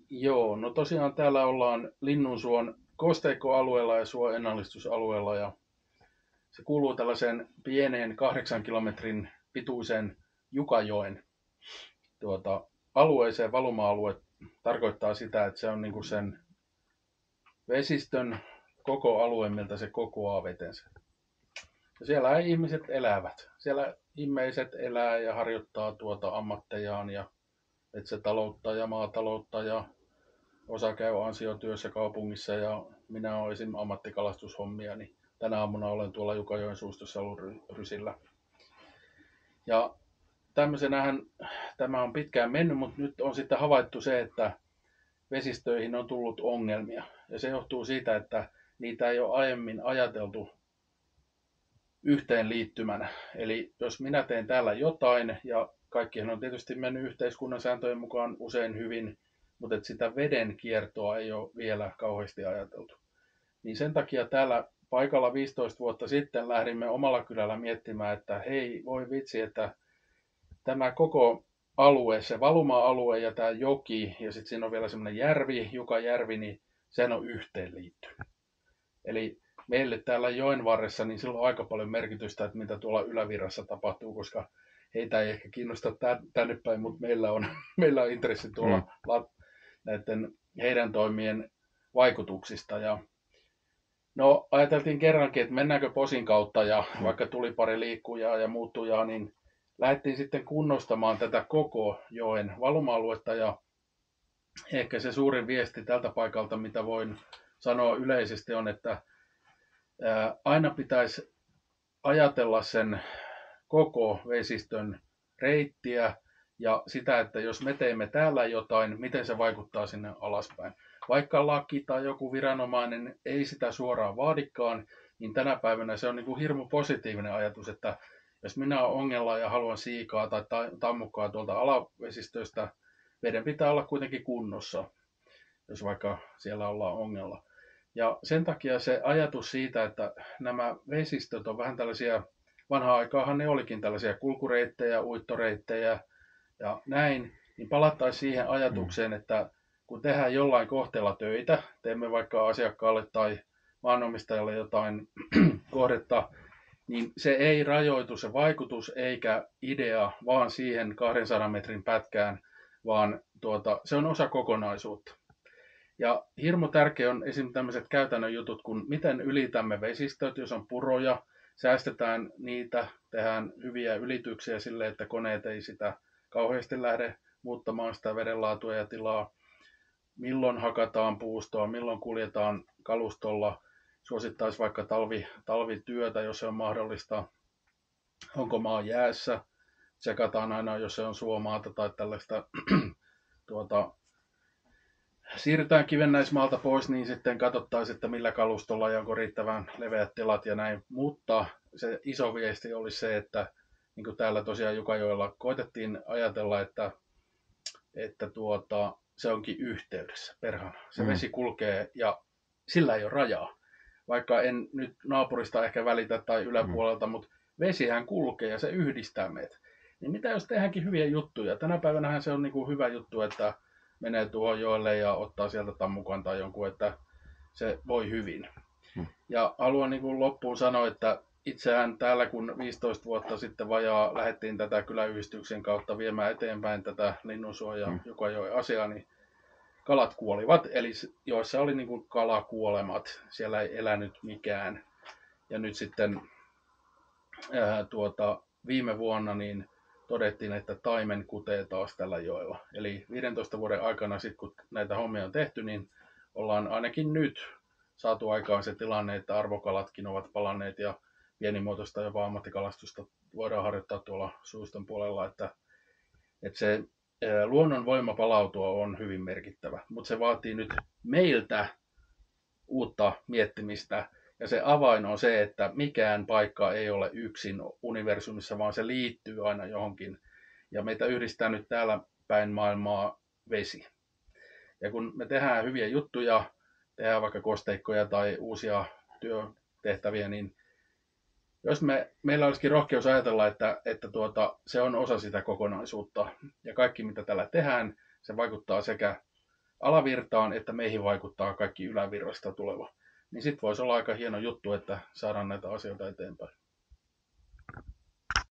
Joo, no tosiaan täällä ollaan Linnunsuon kosteikkoalueella ja suoennallistusalueella ja se kuuluu tällaiseen pieneen 8 kilometrin pituiseen Jukajoen alueeseen. Valuma-alue tarkoittaa sitä, että se on niin kuin sen vesistön koko alue, miltä se kokoaa vetensä. Ja siellä ihmiset elävät. Siellä ihmiset elää ja harjoittaa ammattejaan ja metsätaloutta ja maataloutta ja osa käy ansiotyössä kaupungissa ja minä olen esim. Ammattikalastushomia, niin tänä aamuna olen tuolla Jukajoen suistossa ollut rysillä. Ja tämmöisenähän tämä on pitkään mennyt, mutta nyt on sitten havaittu se, että vesistöihin on tullut ongelmia. Ja se johtuu siitä, että niitä ei ole aiemmin ajateltu yhteenliittymänä. Eli jos minä teen täällä jotain, ja kaikkihan on tietysti mennyt yhteiskunnan sääntöjen mukaan usein hyvin, mutta että sitä veden kiertoa ei ole vielä kauheasti ajateltu. Niin sen takia täällä paikalla 15 vuotta sitten lähdimme omalla kylällä miettimään, että hei, voi vitsi, että tämä koko alue, se valuma-alue ja tämä joki, ja sitten siinä on vielä semmoinen järvi, Jukajärvi, niin sen on yhteenliittynyt. Eli meille täällä joen varressa, niin sillä on aika paljon merkitystä, että mitä tuolla ylävirrassa tapahtuu, koska heitä ei ehkä kiinnosta tänne päin, mutta meillä on intressi tuolla näiden heidän toimien vaikutuksista. Ja no ajateltiin kerrankin, että mennäänkö posin kautta ja vaikka tuli pari liikkujaa ja muuttujaa, niin lähdettiin sitten kunnostamaan tätä koko joen valuma-aluetta ja ehkä se suurin viesti tältä paikalta, mitä voin sanoa yleisesti on, että aina pitäisi ajatella sen koko vesistön reittiä ja sitä, että jos me teemme täällä jotain, miten se vaikuttaa sinne alaspäin. Vaikka laki tai joku viranomainen ei sitä suoraan vaadikaan, niin tänä päivänä se on niin kuin hirmu positiivinen ajatus, että jos minä olen ongella ja haluan siikaa tai tammukkaa tuolta alavesistöistä, veden pitää olla kuitenkin kunnossa, jos vaikka siellä ollaan ongella. Ja sen takia se ajatus siitä, että nämä vesistöt on vähän tällaisia, vanhaan aikaahan ne olikin tällaisia kulkureittejä, uittoreittejä ja näin, niin palattaisiin siihen ajatukseen, että kun tehdään jollain kohteella töitä, teemme vaikka asiakkaalle tai maanomistajalle jotain kohdetta, niin se ei rajoitu se vaikutus eikä idea vaan siihen 200 metrin pätkään, vaan se on osa kokonaisuutta. Ja hirmu tärkeä on esimerkiksi tämmöiset käytännön jutut, kun miten ylitämme vesistöt, jos on puroja, säästetään niitä, tehdään hyviä ylityksiä sille, että koneet ei sitä kauheasti lähde muuttamaan sitä vedenlaatua ja tilaa. Milloin hakataan puustoa, milloin kuljetaan kalustolla, suosittaisiin vaikka talvityötä, jos se on mahdollista. Onko maa jäässä, tsekataan aina, jos se on suomaata tai tällaista siirrytään kivennäismaalta pois, niin sitten katsottaisiin, että millä kalustolla ja onko riittävän leveät tilat ja näin. Mutta se iso viesti olisi se, että niin kuin täällä tosiaan Jukajoella koitettiin ajatella, että se onkin yhteydessä, perhana. Se vesi kulkee ja sillä ei ole rajaa. Vaikka en nyt naapurista ehkä välitä tai yläpuolelta, mutta vesihän kulkee ja se yhdistää meitä. Niin mitä jos tehdäänkin hyviä juttuja? Tänä päivänähän se on niin kuin hyvä juttu, että menee tuohon joelle ja ottaa sieltä tammukan tai jonkun, että se voi hyvin. Ja haluan niin kuin loppuun sanoa, että itseään täällä kun 15 vuotta sitten vajaa lähdettiin tätä kyläyhdistyksen kautta viemään eteenpäin tätä Linnunsuon ja Jukajoen asiaa, niin kalat kuolivat. Eli joissa oli niin kuin kalakuolemat, siellä ei elänyt mikään. Ja nyt sitten viime vuonna niin todettiin, että taimen kutee taas tällä joella. Eli 15 vuoden aikana sitten kun näitä hommia on tehty, niin ollaan ainakin nyt saatu aikaan se tilanne, että arvokalatkin ovat palanneet ja pienimuotoista jopa ammattikalastusta voidaan harjoittaa tuolla suiston puolella, että se luonnon voima palautua on hyvin merkittävä, mutta se vaatii nyt meiltä uutta miettimistä. Ja se avain on se, että mikään paikka ei ole yksin universumissa, vaan se liittyy aina johonkin. Ja meitä yhdistää nyt täällä päin maailmaa vesi. Ja kun me tehdään hyviä juttuja, tehdään vaikka kosteikkoja tai uusia työtehtäviä, niin jos meillä olisikin rohkeus ajatella, että se on osa sitä kokonaisuutta. Ja kaikki mitä täällä tehdään, se vaikuttaa sekä alavirtaan, että meihin vaikuttaa kaikki ylävirrasta tuleva. Niin sitten voisi olla aika hieno juttu, että saadaan näitä asioita eteenpäin.